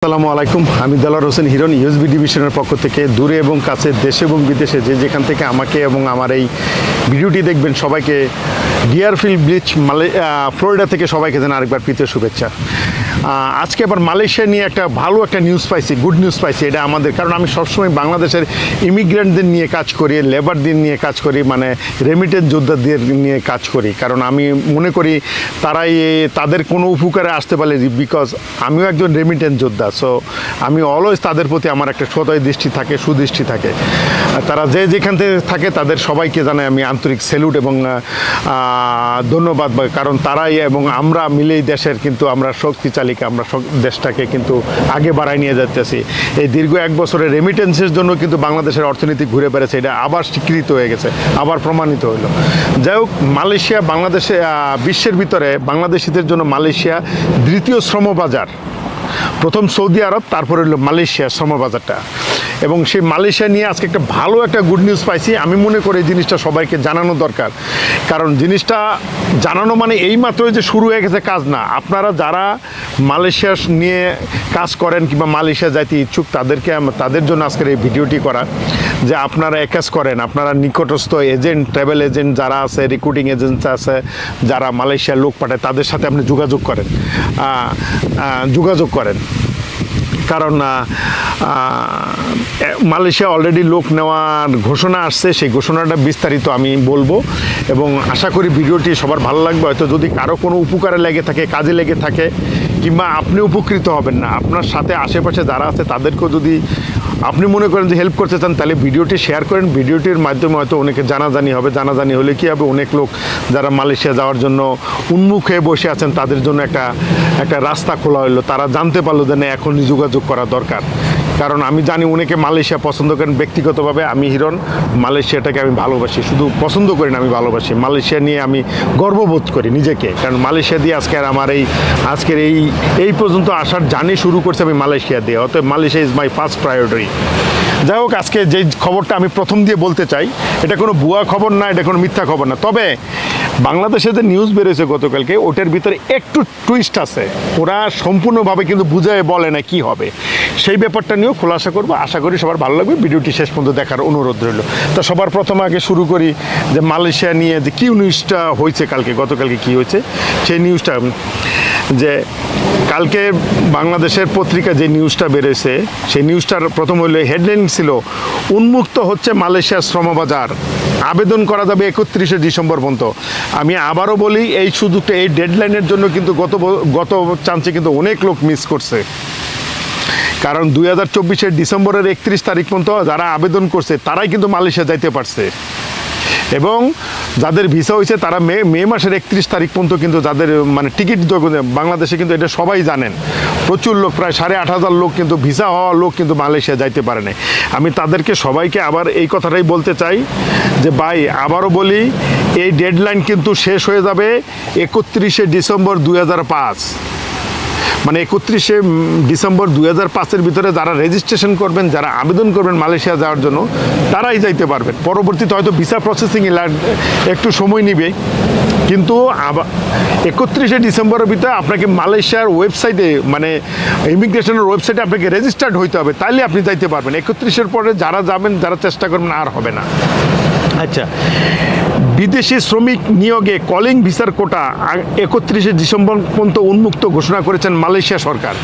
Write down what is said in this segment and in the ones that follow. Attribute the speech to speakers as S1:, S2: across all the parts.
S1: আসসালামু আলাইকুম, আমি দেলোয়ার হোসেন হিরণ ইউএসবি ডিভিশনের পক্ষ থেকে দূরে এবং কাছে, দেশে এবং বিদেশে যেখান থেকে আমাকে এবং আমার এই ভিডিওটি দেখবেন সবাইকে ডিয়ারফিল্ড বিচ ফ্লোরিডা থেকে সবাইকে জানাই আরেকবার প্রীতীয় শুভেচ্ছা। আজকে আবার মালয়েশিয়া নিয়ে একটা ভালো একটা নিউজ পাইছি, গুড নিউজ পাইছি। এটা আমাদের, কারণ আমি সবসময় বাংলাদেশের ইমিগ্রেন্টদের নিয়ে কাজ করি, লেবারদের নিয়ে কাজ করি, মানে রেমিটেন্স যোদ্ধাদের নিয়ে কাজ করি, কারণ আমি মনে করি তারাই তাদের কোনো উপকারে আসতে পারে, বিকজ আমিও একজন রেমিটেন্স যোদ্ধা। সো আমি অলওয়েজ তাদের প্রতি আমার একটা সদয় দৃষ্টি থাকে, সুদৃষ্টি থাকে। তারা যেখান থেকে থাকে তাদের সবাইকে জানাই আমি আন্তরিক স্যালুট এবং ধন্যবাদ, কারণ তারাই এবং আমরা মিলেই দেশের কিন্তু আমরা শক্তিশালী, আমরা দেশটাকে কিন্তু আগে বাড়ায় নিয়ে যাচ্ছি। এই দীর্ঘ এক বছরের রেমিটেন্সের জন্য কিন্তু বাংলাদেশের অর্থনীতি ঘুরে বেড়েছে, এটা আবার স্বীকৃত হয়ে গেছে, আবার প্রমাণিত হলো। যাই হোক, মালয়েশিয়া বাংলাদেশে বিশ্বের ভিতরে বাংলাদেশিদের জন্য মালয়েশিয়া দ্বিতীয় শ্রমবাজার। প্রথম সৌদি আরব, তারপরে হলো মালয়েশিয়া শ্রমবাজারটা। এবং সেই মালয়েশিয়া নিয়ে আজকে একটা ভালো একটা গুড নিউজ পাইছি। আমি মনে করি এই জিনিসটা সবাইকে জানানো দরকার, কারণ জিনিসটা জানানো মানে এইমাত্র যে শুরু হয়ে গেছে কাজ না। আপনারা যারা মালয়েশিয়া নিয়ে কাজ করেন কিংবা মালয়েশিয়া যাইতে ইচ্ছুক তাদের জন্য আজকের এই ভিডিওটি করা, যে আপনারা এক কাজ করেন, আপনারা নিকটস্থ এজেন্ট, ট্রাভেল এজেন্ট যারা আছে, রিক্রুটিং এজেন্ট আছে, যারা মালয়েশিয়ার লোক পাঠায়, তাদের সাথে আপনি যোগাযোগ করেন। কারণ মালয়েশিয়া অলরেডি লোক নেওয়ার ঘোষণা আসছে, সেই ঘোষণাটা বিস্তারিত আমি বলবো এবং আশা করি ভিডিওটি সবার ভালো লাগবে। হয়তো যদি কারো কোনো উপকারে লেগে থাকে, কাজে লেগে থাকে, কিংবা আপনি উপকৃত হবেন না, আপনার সাথে আশেপাশে যারা আছে তাদেরকেও যদি আপনি মনে করেন যে হেল্প করতে চান, তাহলে ভিডিওটি শেয়ার করেন। ভিডিওটির মাধ্যমে হয়তো অনেকে জানাজানি হবে। জানাজানি হলে কী হবে, অনেক লোক যারা মালয়েশিয়া যাওয়ার জন্য উন্মুখ হয়ে বসে আছেন তাদের জন্য একটা রাস্তা খোলা হলো। তারা জানতে পারলো যে না, এখনই যোগাযোগ করা দরকার। কারণ আমি জানি অনেকে মালয়েশিয়া পছন্দ করেন। ব্যক্তিগতভাবে আমি হিরণ মালয়েশিয়াটাকে আমি ভালোবাসি, শুধু পছন্দ করি না, আমি ভালোবাসি। মালয়েশিয়া নিয়ে আমি গর্ববোধ করি নিজেকে, কারণ মালয়েশিয়া দিয়ে আজকের এই পর্যন্ত আসার জার্নি শুরু করছে আমি মালয়েশিয়া দিয়ে। অতএব Malaysia is my first priority. যাই হোক, আজকে যেই খবরটা আমি প্রথম দিয়ে বলতে চাই, এটা কোনো ভুয়া খবর না, এটা কোনো মিথ্যা খবর না। তবে বাংলাদেশে যে নিউজ বেরোয়েছে গতকালকে, ওটার ভিতরে একটু টুইস্ট আছে। ওরা সম্পূর্ণভাবে কিন্তু বুঝায় বলে না কি হবে, সেই ব্যাপারটা নিয়েও খোলাসা করবো। আশা করি সবার ভালো লাগবে। ভিডিওটি শেষ পর্যন্ত দেখার অনুরোধ রইল। তো সবার প্রথমে আগে শুরু করি যে মালয়েশিয়া নিয়ে যে কি নিউজটা হয়েছে গতকালকে কি হয়েছে সেই নিউজটা। যে কালকে বাংলাদেশের পত্রিকা যে নিউজটা বেরোয়েছে, সেই নিউজটার প্রথম হইলে হেডলাইন ছিল, উন্মুক্ত হচ্ছে মালয়েশিয়ার শ্রমবাজার, আবেদন করা যাবে 31শে ডিসেম্বর পর্যন্ত। আমি আবারও বলি, এই সুযোগটা, এই ডেডলাইনের জন্য কিন্তু গত চান্সে কিন্তু অনেক লোক মিস করছে। কারণ 2024 ডিসেম্বরের 31 তারিখ পর্যন্ত যারা আবেদন করছে তারাই কিন্তু মালয়েশিয়া যাইতে পারছে, এবং যাদের ভিসা হয়েছে তারা মে মাসের 31 তারিখ পর্যন্ত কিন্তু যাদের মানে টিকিট বাংলাদেশে কিন্তু এটা সবাই জানেন, প্রচুর লোক, প্রায় 8,500 লোক কিন্তু ভিসা হওয়া লোক কিন্তু মালয়েশিয়া যাইতে পারে না। আমি তাদেরকে সবাইকে আবার এই কথাটাই বলতে চাই যে ভাই, আবারও বলি, এই ডেডলাইন কিন্তু শেষ হয়ে যাবে 31শে ডিসেম্বর 2005। মানে 31শে ডিসেম্বর 2005-এর ভিতরে যারা রেজিস্ট্রেশন করবেন, যারা আবেদন করবেন মালয়েশিয়া যাওয়ার জন্য, তারাই যাইতে পারবেন। পরবর্তীতে হয়তো ভিসা প্রসেসিংয়ে একটু সময় নিবে, কিন্তু 31শে ডিসেম্বরের ভিতরে আপনাকে মালয়েশিয়ার ওয়েবসাইটে, মানে ইমিগ্রেশনের ওয়েবসাইটে আপনাকে রেজিস্টার্ড হইতে হবে, তাইলে আপনি যাইতে পারবেন। 31-এর পরে যারা যাবেন, যারা চেষ্টা করবেন, আর হবে না। আচ্ছা, বিদেশি শ্রমিক নিয়োগে কলিং ভিসার কোটা 31শে ডিসেম্বর পর্যন্ত উন্মুক্ত ঘোষণা করেছেন মালয়েশিয়া সরকার।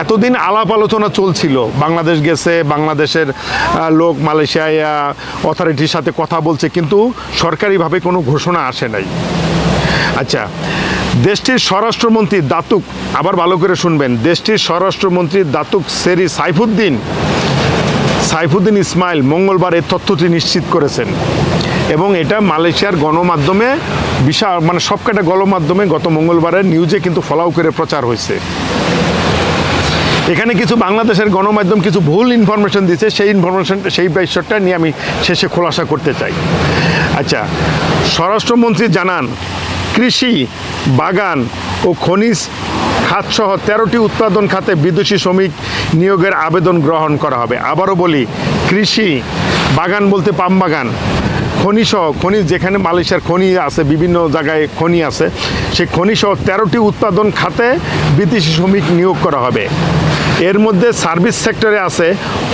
S1: এতদিন আলাপ আলোচনা চলছিল, বাংলাদেশ গেছে, বাংলাদেশের লোক মালয়েশিয়ায় অথরিটির সাথে কথা বলছে, কিন্তু সরকারিভাবে কোনো ঘোষণা আসে নাই। আচ্ছা, দেশটির স্বরাষ্ট্রমন্ত্রী দাতুক, আবার ভালো করে শুনবেন, দেশটির স্বরাষ্ট্রমন্ত্রী দাতুক সেরি সাইফুদ্দিন ইসমাইল মঙ্গলবার এই তথ্যটি নিশ্চিত করেছেন, এবং এটা মালয়েশিয়ার গণমাধ্যমে বিশাল, মানে সবকটা গণমাধ্যমে গত মঙ্গলবারের নিউজে কিন্তু ফলাও করে প্রচার হয়েছে। এখানে কিছু বাংলাদেশের গণমাধ্যম কিছু ভুল ইনফরমেশন দিয়েছে, সেই বিষয়টা নিয়ে আমি শেষে খোলাসা করতে চাই। আচ্ছা, স্বরাষ্ট্রমন্ত্রী জানান, কৃষি, বাগান ও খনিজ খাতসহ 13টি উৎপাদন খাতে বিদেশি শ্রমিক নিয়োগের আবেদন গ্রহণ করা হবে। আবারও বলি, কৃষি, বাগান বলতে পাম বাগান, খনি যেখানে মালয়েশিয়ার খনি আছে, বিভিন্ন জায়গায় খনি আছে, সেই খনি সহ 13টি উৎপাদন খাতে বিদেশি শ্রমিক নিয়োগ করা হবে। এর মধ্যে সার্ভিস সেক্টরে আছে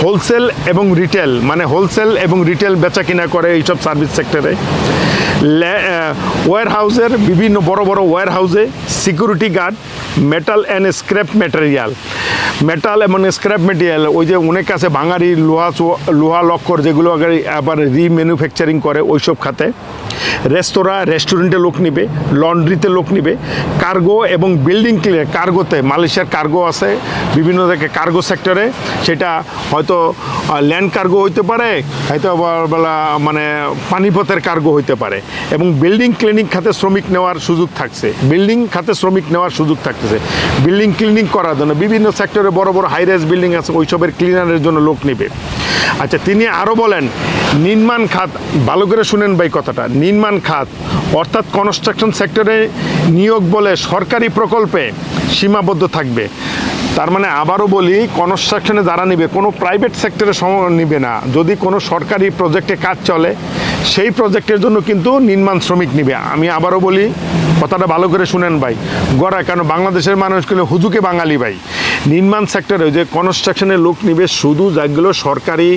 S1: হোলসেল এবং রিটেল, মানে হোলসেল এবং রিটেল বেচা কিনা করে এইসব সার্ভিস সেক্টরে। ওয়্যার হাউসের বিভিন্ন বড় বড় ওয়্যার হাউসে security guard, metal and scrap material, metal এবং স্ক্র্যাপ ম্যাটেরিয়াল, ওই যে অনেক আছে ভাঙারি লোহা লক্কর যেগুলো আবার রিম্যানুফ্যাকচারিং করে ওইসব খাতে। রেস্তোরাঁ রেস্টুরেন্টে লোক নিবে, লন্ড্রিতে লোক নিবে, কার্গো এবং বিল্ডিং ক্লিয়ার, কার্গোতে মালয়েশিয়ার কার্গো আছে বিভিন্ন জায়গায় কার্গো সেক্টরে, সেটা হয়তো ল্যান্ড কার্গো হইতে পারে, হয়তো মানে পানিপথের কার্গো হইতে পারে। এবং বিল্ডিং ক্লিনিং খাতে শ্রমিক নেওয়ার সুযোগ থাকছে, বিল্ডিং খাতে শ্রমিক নেওয়ার সুযোগ থাকতেছে, বিল্ডিং ক্লিনিং করার জন্য বিভিন্ন সেক্টরে বড় বড় হাই রাইজ বিল্ডিং আছে ওইসবের ক্লিনারের জন্য লোক নেবে। আচ্ছা, তিনি আরও বলেন নির্মাণ খাত, ভালো করে শুনেন ভাই কথাটা, নির্মাণ খাত অর্থাৎ কনস্ট্রাকশন সেক্টরে নিয়োগ বলে সরকারি প্রকল্পে সীমাবদ্ধ থাকবে। তার মানে আবারও বলি, কনস্ট্রাকশনে যারা নেবে কোনো প্রাইভেট সেক্টরে নেবে না। যদি কোনো সরকারি প্রজেক্টে কাজ চলে সেই প্রজেক্টের জন্য কিন্তু নির্মাণ শ্রমিক নেবে। আমি আবারও বলি, কথাটা ভালো করে শুনেন ভাই, গড়া, কারণ বাংলাদেশের মানুষগুলো হুজুকে বাঙালি ভাই। নির্মাণ সেক্টরে যে কনস্ট্রাকশনের লোক নিবে শুধু যেগুলো সরকারি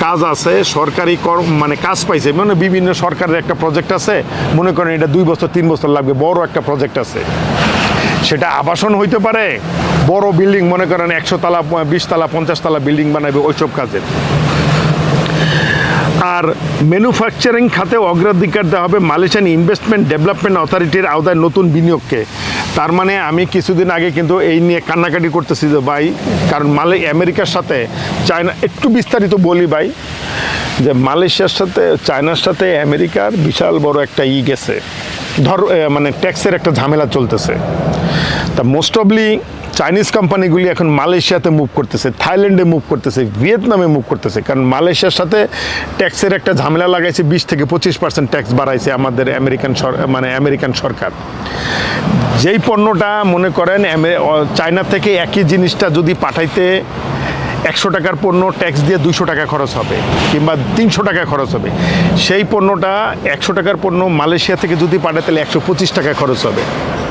S1: কাজ আছে, সরকারি মানে কাজ পাইছে, মানে বিভিন্ন সরকারের একটা প্রজেক্ট আছে, মনে করেন এটা 2 বছর 3 বছর লাগবে, বড় একটা প্রজেক্ট আছে, সেটা আবাসন হইতে পারে, বড় বিল্ডিং মনে করেন 100 তলা 20 তলা 50 তলা বিল্ডিং বানাবে ওইসব কাজে। আর ম্যানুফ্যাকচারিং খাতে অগ্রাধিকার দেওয়া হবে মালয়েশিয়ান ইনভেস্টমেন্ট ডেভেলপমেন্ট অথরিটির আওতায় নতুন বিনিয়োগকে। তার মানে আমি কিছুদিন আগে কিন্তু এই নিয়ে কান্নাকাটি করতেছি যে ভাই, কারণ আমেরিকার সাথে চায়না, একটু বিস্তারিত বলি ভাই, যে মালয়েশিয়ার সাথে চায়নার সাথে আমেরিকার বিশাল বড় একটা গেছে, মানে ট্যাক্সের একটা ঝামেলা চলতেছে। তা মোস্ট অফলি চাইনিজ কোম্পানিগুলি এখন মালয়েশিয়াতে মুভ করতেছে, থাইল্যান্ডে মুভ করতেছে, ভিয়েতনামে মুভ করতেছে, কারণ মালয়েশিয়ার সাথে ট্যাক্সের একটা ঝামেলা লাগাইছে, 20 থেকে 25% ট্যাক্স বাড়াইছে আমাদের আমেরিকান সরকার। যেই পণ্যটা মনে করেন চায়না থেকে একই জিনিসটা যদি পাঠাইতে 100 টাকার পণ্য ট্যাক্স দিয়ে 200 টাকা খরচ হবে কিংবা 300 টাকা খরচ হবে, সেই পণ্যটা 100 টাকার পণ্য মালয়েশিয়া থেকে যদি পাঠায় তাহলে 125 টাকা খরচ হবে।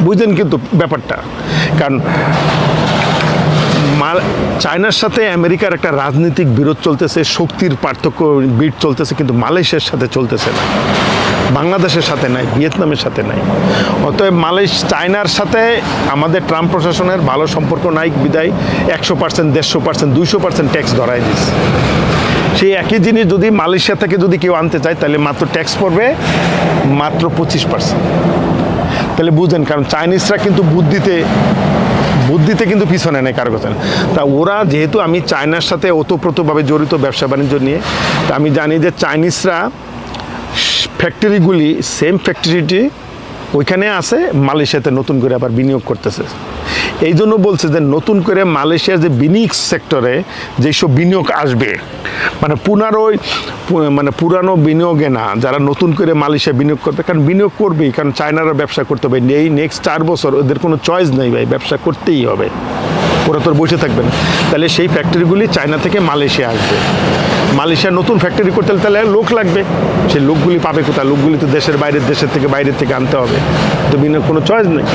S1: বুঝলেন কিন্তু ব্যাপারটা, কারণ চায়নার সাথে আমেরিকার একটা রাজনৈতিক বিরোধ চলতেছে, শক্তির পার্থক্য বিট চলতেছে, কিন্তু মালয়েশিয়ার সাথে চলতেছে না, বাংলাদেশের সাথে নাই, ভিয়েতনামের সাথে নাই। অতএব চায়নার সাথে আমাদের ট্রাম্প প্রশাসনের ভালো সম্পর্ক নাই বিদায় 100%, 150%, 200% ট্যাক্স ধরাই দিচ্ছে। সেই একই জিনিস যদি মালয়েশিয়া থেকে যদি কেউ আনতে চায় তাহলে মাত্র ট্যাক্স পড়বে মাত্র 25%। তাহলে বুঝেন, কারণ চাইনিজরা কিন্তু বুদ্ধিতে কিন্তু পিছনে নেই কারো কথা। তা ওরা যেহেতু, আমি চায়নার সাথে ওতপ্রোতভাবে জড়িত ব্যবসা বাণিজ্য নিয়ে, তা আমি জানি যে চাইনিজরা ফ্যাক্টরিগুলি সেম ফ্যাক্টরিটি ওইখানে আছে, মালয়েশিয়াতে নতুন করে আবার বিনিয়োগ করতেছে। এই জন্য বলছে যে নতুন করে মালয়েশিয়ার যে বিনিয়োগ সেক্টরে যেসব বিনিয়োগ আসবে, মানে পুরানো বিনিয়োগে না, যারা নতুন করে মালয়েশিয়া বিনিয়োগ করবে, কারণ বিনিয়োগ করবেই, কারণ চায়নারা ব্যবসা করতে হবে, এই নেক্সট 4 বছর ওদের কোনো চয়েস নেই ভাই, ব্যবসা করতেই হবে, ওরা তো বসে থাকবে না। তাহলে সেই ফ্যাক্টরিগুলি চায়না থেকে মালয়েশিয়া আসবে। মালয়েশিয়ার নতুন ফ্যাক্টরি করতে তাহলে লোক লাগবে, সেই লোকগুলি পাবে কোথায়? লোকগুলি তো দেশের বাইরের থেকে আনতে হবে, তো কোনো চয়েস নেই।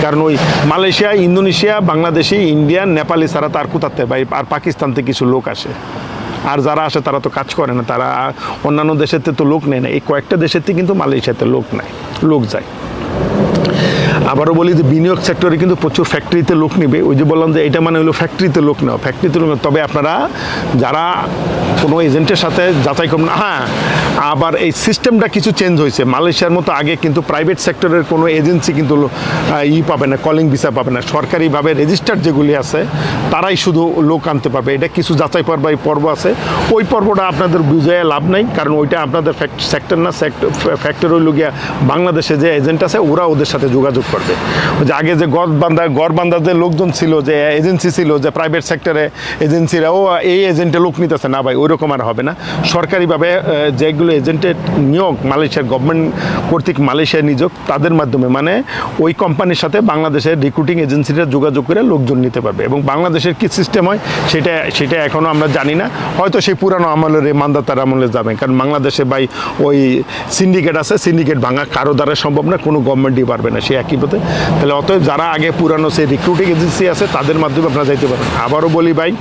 S1: কারণ ওই Malaysia, Indonesia, Bangladeshi, Indian, Nepali ছাড়া তার কোথাতে ভাই, আর পাকিস্তান থেকে কিছু লোক আসে, আর যারা আসে তারা তো কাজ করে না, তারা অন্যান্য দেশের তো লোক নেয় না, এই কয়েকটা দেশের থেকে কিন্তু মালয়েশিয়াতে লোক যায়। আবারও বলি যে বিনিয়োগ সেক্টরে কিন্তু প্রচুর ফ্যাক্টরিতে লোক নেবে। ওই যে বললাম যে এটা মানে হলো ফ্যাক্টরিতে লোক নেওয়া, তবে আপনারা যারা কোনো এজেন্টের সাথে যাচাই করবেন না। হ্যাঁ, আবার এই সিস্টেমটা কিছু চেঞ্জ হয়েছে। মালয়েশিয়ার মতো আগে কিন্তু প্রাইভেট সেক্টরের কোনো এজেন্সি কিন্তু পাবে না, কলিং ভিসা পাবে না, সরকারিভাবে রেজিস্টার্ড যেগুলি আছে তারাই শুধু লোক আনতে পারবে। এটা কিছু যাচাই পর্ব আছে, ওই পর্বটা আপনাদের বুঝাইয়া লাভ নাই, কারণ ওইটা আপনাদের সেক্টর না, ফ্যাক্টর হইল গিয়া বাংলাদেশে যে এজেন্ট আছে ওরা ওদের সাথে যোগাযোগ করবে। যে আগে যে গড়বান্ধার যে লোকজন ছিল, যে এজেন্সি ছিল, যে প্রাইভেট সেক্টরে এজেন্সিরা এই এজেন্টে লোক নিতেছে না ভাই, ওইরকম আর হবে না। সরকারিভাবে যেগুলো এজেন্টের নিয়োগ মালয়েশিয়ার গভর্নমেন্ট কর্তৃক মালয়েশিয়ার নিয়োগ, তাদের মাধ্যমে মানে ওই কোম্পানির সাথে বাংলাদেশের রিক্রুটিং এজেন্সিরা যোগাযোগ করে লোকজন নিতে পারবে। এবং বাংলাদেশের কী সিস্টেম হয় সেটা এখনও আমরা জানি না, হয়তো সেই পুরানো আমলের মান্দাতার আমলে যাবে, কারণ বাংলাদেশে ভাই ওই সিন্ডিকেট আছে, সিন্ডিকেট ভাঙা কারো দ্বারা সম্ভব না, কোনো গভর্নমেন্টই পারবে না। সে একই সাথে, তাহলে অতএব যারা আগে পুরানো সেই রিক্রুটিং এজেন্সি আছে তাদের মাধ্যমে আপনারা যাইতে পারেন। আবারও বলি ভাই,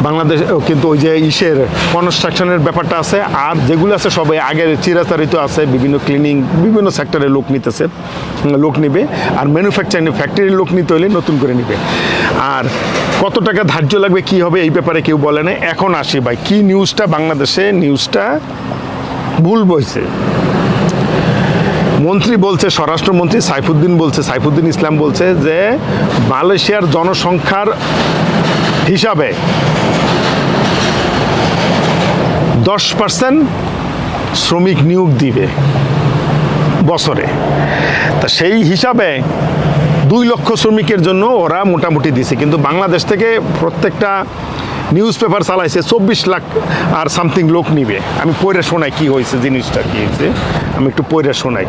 S1: বাংলাদেশ কিন্তু ওই যে কনস্ট্রাকশনের ব্যাপারটা আছে, আর যেগুলো আছে সবাই আগের চিরাচরিত আছে, বিভিন্ন ক্লিনিং বিভিন্ন সেক্টরে লোক নিবে, আর ম্যানুফ্যাকচারিং ফ্যাক্টরির লোক নিতে হলে নতুন করে নিবে। আর কত টাকা ধার্য লাগবে কি হবে এই ব্যাপারে কেউ বলে না। এখন আসি ভাই, কি নিউজটা বাংলাদেশে নিউজটা ভুল বইছে। মন্ত্রী বলছে, স্বরাষ্ট্রমন্ত্রী সাইফুদ্দিন ইসলাম বলছে যে মালয়েশিয়ার জনসংখ্যার হিসাবে 10% শ্রমিক নিয়োগ দিবে বছরে। তা সেই হিসাবে 2 লক্ষ শ্রমিকের জন্য ওরা মোটামুটি দিছে, কিন্তু বাংলাদেশ থেকে প্রত্যেকটা নিউজ পেপার চালাইছে 24 লাখ আর সামথিং লোক নিবে। আমি পড়ে শোনাই কি হয়েছে, জিনিসটা কি হয়েছে আমি একটু পড়ে শোনাই।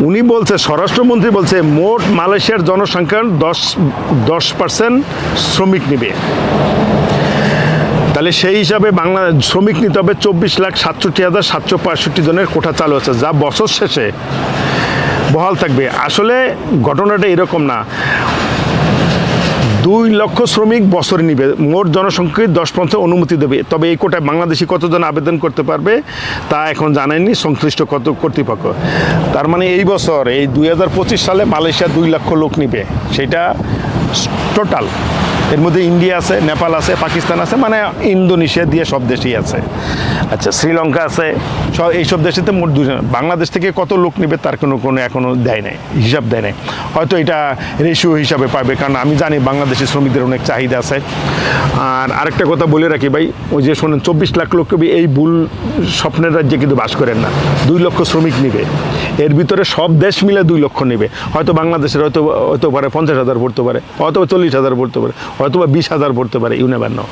S1: উনি বলছে, স্বরাষ্ট্রমন্ত্রী বলছে মোট মালয়েশিয়ার জনসংখ্যার 10% শ্রমিক নিবে। তাহলে সেই হিসাবে শ্রমিক নিতে হবে 24,67,765 জনের কোঠা চালু আছে, যা বছর শেষে বহাল থাকবে। আসলে ঘটনাটা এরকম না, 2 লক্ষ শ্রমিক বছরে নিবে, মোট জনসংখ্যার 10% অনুমতি দেবে। তবে এই কোটায় বাংলাদেশি কতজন আবেদন করতে পারবে তা এখন জানায়নি সংশ্লিষ্ট কর্তৃপক্ষ। তার মানে এই বছর এই 2025 সালে মালয়েশিয়া 2 লক্ষ লোক নিবে, সেটা টোটাল। এর মধ্যে ইন্ডিয়া আছে, নেপাল আছে, পাকিস্তান আছে, মানে ইন্দোনেশিয়া দিয়ে সব দেশেই আছে। আচ্ছা, শ্রীলঙ্কা আছে, এইসব দেশেতে মোট 2 জন। বাংলাদেশ থেকে কত লোক নেবে তার কোনো এখনও দেয় নাই, হিসাব দেয় নাই। হয়তো এটা রেশিও হিসাবে পাবে, কারণ আমি জানি বাংলাদেশি শ্রমিকদের অনেক চাহিদা আছে। আর আরেকটা কথা বলে রাখি ভাই, ওই যে শোনেন 24 লাখ লোক এই ভুল স্বপ্নের রাজ্যে কিন্তু বাস করেন না। 2 লক্ষ শ্রমিক নিবে, এর ভিতরে সব দেশ মিলে 2 লক্ষ নেবে। হয়তো বাংলাদেশের হয়তো পারে 50,000 পড়তে পারে, হয়তো 40,000 পড়তে পারে, হয়তো বা 20,000 পড়তে পারে, ইউনেভার নো।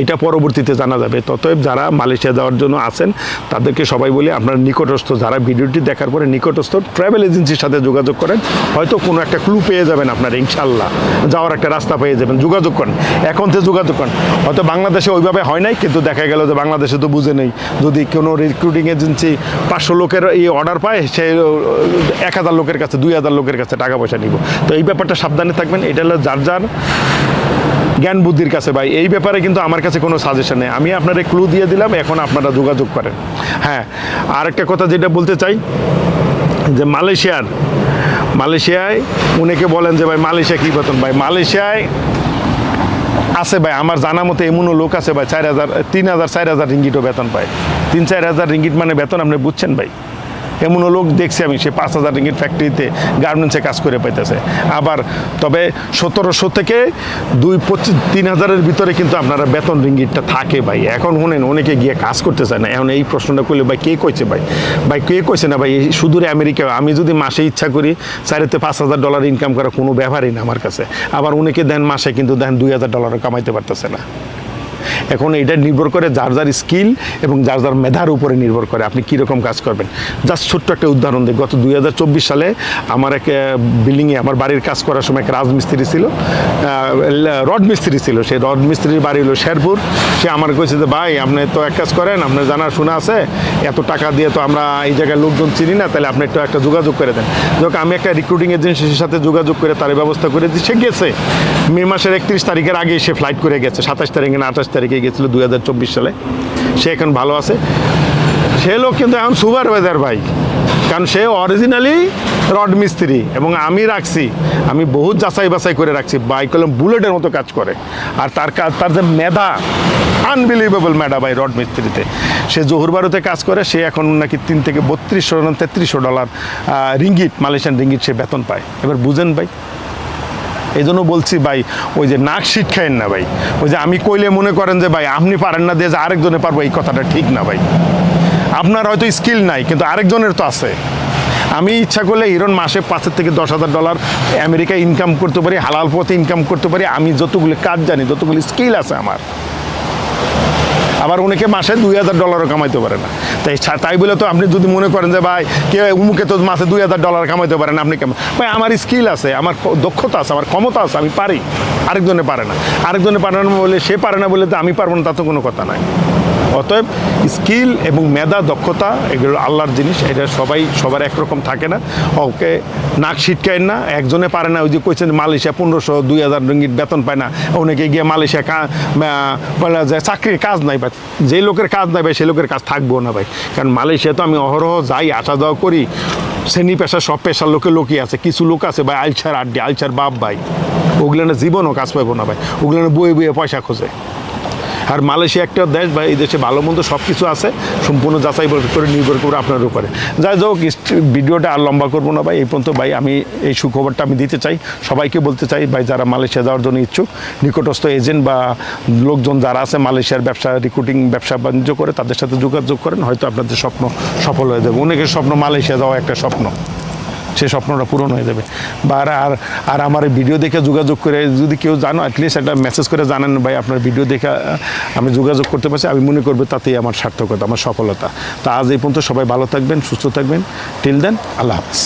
S1: এটা পরবর্তীতে জানা যাবে। ততএব যারা মালয়েশিয়া যাওয়ার জন্য আছেন তাদেরকে সবাই বলি, আপনার নিকটস্থ যারা ভিডিওটি দেখার পরে নিকটস্থ ট্রাভেল এজেন্সির সাথে যোগাযোগ করেন, হয়তো কোনো একটা ক্লু পেয়ে যাবেন আপনারা, ইনশাল্লাহ যাওয়ার একটা রাস্তা পেয়ে যাবেন। যোগাযোগ করেন, এখন থেকে যোগাযোগ করেন। হয়তো বাংলাদেশে ওইভাবে হয় নাই, কিন্তু দেখা গেল যে বাংলাদেশে তো বুঝে নেই, যদি কোনো রিক্রুটিং এজেন্সি 500 লোকের এই অর্ডার পায়, সে 1000 লোকের কাছে 2000 লোকের কাছে টাকা পয়সা নিব। তো এই ব্যাপারটা সাবধানে থাকবেন। এটা হলো যার জ্ঞান বুদ্ধির কাছে ভাই। এই ব্যাপারে কিন্তু আমার কাছে কোনো সাজেশন নেই, আমি আপনাদের ক্লু দিয়ে দিলাম, এখন আপনারা যোগাযোগ করেন। হ্যাঁ, আরেকটা কথা যেটা বলতে চাই যে মালয়েশিয়ায় অনেকে বলেন যে ভাই মালয়েশিয়া কী বেতন। ভাই মালয়েশিয়ায় আছে ভাই, আমার জানা মতো এমনও লোক আছে ভাই 3,000 4,000 রিঙ্গিটও বেতন পায়। 3-4,000 রিঙ্গিট মানে বেতন, আপনি বুঝছেন ভাই। এমনও লোক দেখছি আমি, সে 5,000 রিঙ্গিট ফ্যাক্টরিতে গার্মেন্টসে কাজ করে পাইতেছে। আবার তবে 1700 থেকে 3,000-এর ভিতরে কিন্তু আপনারা বেতন রিঙ্গিটটা থাকে ভাই। এখন শুনেন, অনেকে গিয়ে কাজ করতে চায় না। এখন এই প্রশ্নটা করলে ভাই কে কইছে ভাই কে কইছে না ভাই, সুদূর আমেরিকা আমি যদি মাসে ইচ্ছা করি $4,000-5,000 ইনকাম করা কোনো ব্যাপারই না আমার কাছে। আবার অনেকে দেন মাসে কিন্তু দেন $2,000 কামাইতে পারতেছে না। এখন এটা নির্ভর করে যার স্কিল এবং যার মেধার উপরে নির্ভর করে আপনি কীরকম কাজ করবেন। জাস্ট ছোট্ট একটা উদাহরণ দিই, গত 2024 সালে আমার এক বিল্ডিংয়ে আমার বাড়ির কাজ করার সময় এক রাজমিস্ত্রি ছিল, রড মিস্ত্রি ছিল। সেই রড মিস্ত্রির বাড়ি হলো শেরপুর। সে আমার কইছে যে ভাই আপনি তো এক কাজ করেন, আপনার জানা শোনা আছে, এত টাকা দিয়ে তো আমরা এই জায়গায় লোকজন চিনি না, তাহলে আপনি একটু একটা যোগাযোগ করে দেন। যখন আমি একটা রিক্রুটিং এজেন্সির সাথে যোগাযোগ করে তার ব্যবস্থা করে দিই, সে গেছে মে মাসের 31 তারিখের আগে সে ফ্লাইট করে গেছে, 27 তারিখে না 28 তারিখে গেছিল 2024 সালে। সে এখন ভালো আছে, সে লোক কিন্তু এখন সুপারভাইজার ভাই, কারণ সে অরিজিনালি রড মিস্ত্রি এবং আমি রাখছি, আমি বহুত যাচাই বাছাই করে রাখছি, বাইক কলম বুলেটের মতো কাজ করে। আর তার যে মেধা, আনবিলিভেবল মেধা ভাই রড মিস্ত্রিতে। সে জহুর বারুতে কাজ করে, সে এখন নাকি $3,000-3300 রিঙ্গিট, মালয়েশিয়ান রিঙ্গিট সে বেতন পায়। এবার বুঝেন ভাই, এই জন্য বলছি ভাই, ওই যে নাক শিট খায়েন না ভাই। ওই যে আমি কইলে মনে করেন যে ভাই আপনি পারেন না দিয়ে যে আরেকজনে পারবো, এই কথাটা ঠিক না ভাই। আপনার হয়তো স্কিল নাই, কিন্তু আরেকজনের তো আছে। আমি ইচ্ছা করলে হিরণ মাসে $5,000-10,000 আমেরিকায় ইনকাম করতে পারি, হালাল পথে ইনকাম করতে পারি। আমি যতগুলো কাজ জানি, যতগুলো স্কিল আছে আমার। আবার অনেকে মাসে $2,000 কামাইতে পারে না। তাই বলে তো আপনি যদি মনে করেন যে ভাই কে উমুকে তো মাসে $2,000 কামাইতে পারেন, আপনি কেমন ভাই? আমার স্কিল আছে, আমার দক্ষতা আছে, আমার ক্ষমতা আছে, আমি পারি। আরেকজনে পারে না। আরেকজনে পারে না বলে, সে পারে না বলে তো আমি পারবো না, তা তো কোনো কথা নাই। অতএব স্কিল এবং মেধা দক্ষতা এগুলো আল্লাহর জিনিস, এটা সবার একরকম থাকে না। ওকে নাক ছিটকায় না, একজনে পারে না। ওই যে কইছেন মালয়েশিয়া 1500-2000 রিঙ্গিট বেতন পায় না, অনেকে গিয়ে মালয়েশিয়া বলা যায় চাকরির কাজ নাই ভাই। যে লোকের কাজ নাই ভাই সেই লোকের কাজ থাকবো না ভাই। কারণ মালয়েশিয়া তো আমি অহরহ যাই, আসা যাওয়া করি, শ্রেণী পেশা সব পেশার লোকই আছে। কিছু লোক আছে ভাই আলছার আড্ডি, আলছার বাপ ভাই, ওগুলো না জীবনও কাজ পাবো না ভাই, ওগুলো না বয়ে বয়ে পয়সা খোঁজে। আর মালয়েশিয়া একটা দেশ ভাই, এই দেশে ভালো মন্দ সব কিছু আছে, সম্পূর্ণ যাচাই করে নির্ভর করে আপনার উপরে। যাই হোক, ভিডিওটা আর লম্বা করবো না ভাই, এই পর্যন্ত ভাই। আমি এই সুখবরটা আমি দিতে চাই, সবাইকে বলতে চাই ভাই, যারা মালয়েশিয়া যাওয়ার জন্য ইচ্ছুক, নিকটস্থ এজেন্ট বা লোকজন যারা আছে মালয়েশিয়ার ব্যবসা রিক্রুটিং ব্যবসা বাণিজ্য করে, তাদের সাথে যোগাযোগ করেন, হয়তো আপনাদের স্বপ্ন সফল হয়ে যাবে। অনেকের স্বপ্ন মালয়েশিয়া যাওয়া একটা স্বপ্ন, সেই স্বপ্নটা পূরণ হয়ে যাবে। বা আর আমার এই ভিডিও দেখে যোগাযোগ করে যদি কেউ জানো, অ্যাটলিস্ট একটা মেসেজ করে জানেন ভাই আপনার ভিডিও দেখে আমি যোগাযোগ করতে পারছি, আমি মনে করবো তাতেই আমার সার্থকতা, আমার সফলতা। তা আজ এই পর্যন্ত, সবাই ভালো থাকবেন, সুস্থ থাকবেন। টিল দেন, আল্লাহ হাফেজ।